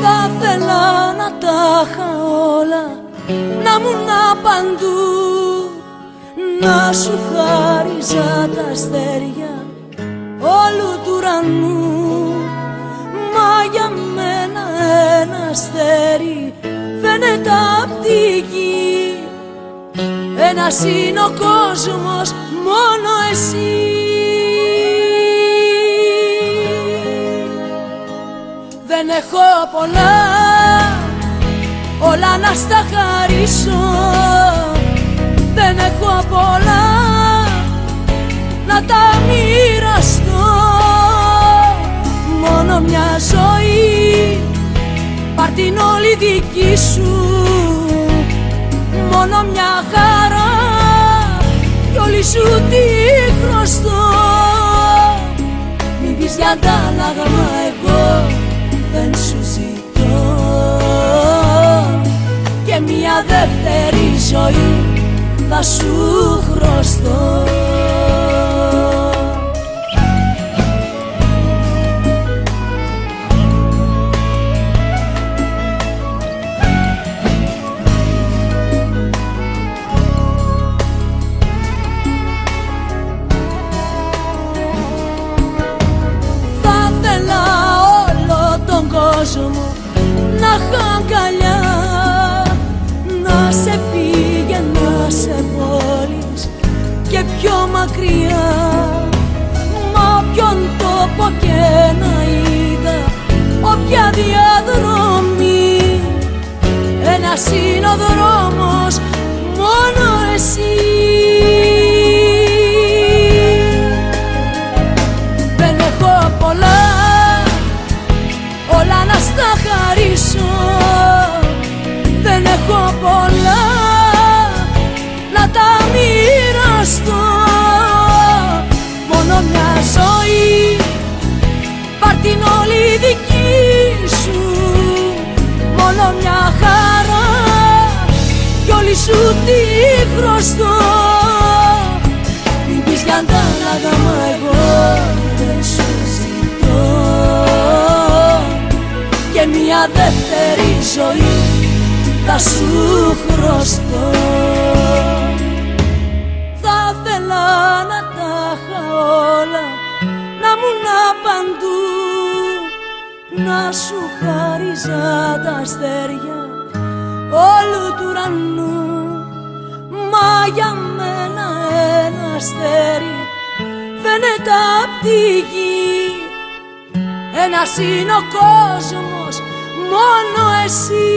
Θα θέλα να τα είχα όλα, να ήμουν παντού, να σου χάριζα τα αστέρια όλου του ουρανού. Μα για μένα ένα αστέρι φαίνεται απ' τη γη. Ένας είναι ο κόσμος, μόνο εσύ. Δεν έχω πολλά, όλα να στα χαρίσω. Δεν έχω πολλά, να τα μοιραστώ. Μόνο μια ζωή, πάρ' την όλη δική σου. Μόνο μια χαρά, κι όλη σου τη χρωστώ. Μην πεις για αντάλλαγμα, εγώ δεν σου ζητώ και μια δεύτερη ζωή θα σου χρωστώ. Θα θέλα όλο τον κόσμο να είχα αγκαλιά, να σε πήγαινα σε πόλεις και πιο μακριά. Μα όποιον τόπο και να είδα, όποια διαδρομή, ένας είναι ο δρόμος, μόνο εσύ. Δεν έχω πολλά, όλα να στα χαρίσω. Δεν έχω πολλά, να τα μοιραστώ. Μόνο μια ζωή, πάρ' την όλη δική σου. Μόνο μια χαρά, κι όλη σου τη χρωστώ. Μην πεις για αντάλλαγμα, εγώ δεν σου ζητώ και μια δεύτερη ζωή θα σου χρωστώ. Θα θέλα να τα είχα όλα, να ήμουν παντού, να σου χάριζα τα αστέρια όλου του ουρανού. Μα για μένα ένα αστέρι φαίνεται απ' τη γη. Ένας είναι ο κόσμος, μόνο εσύ.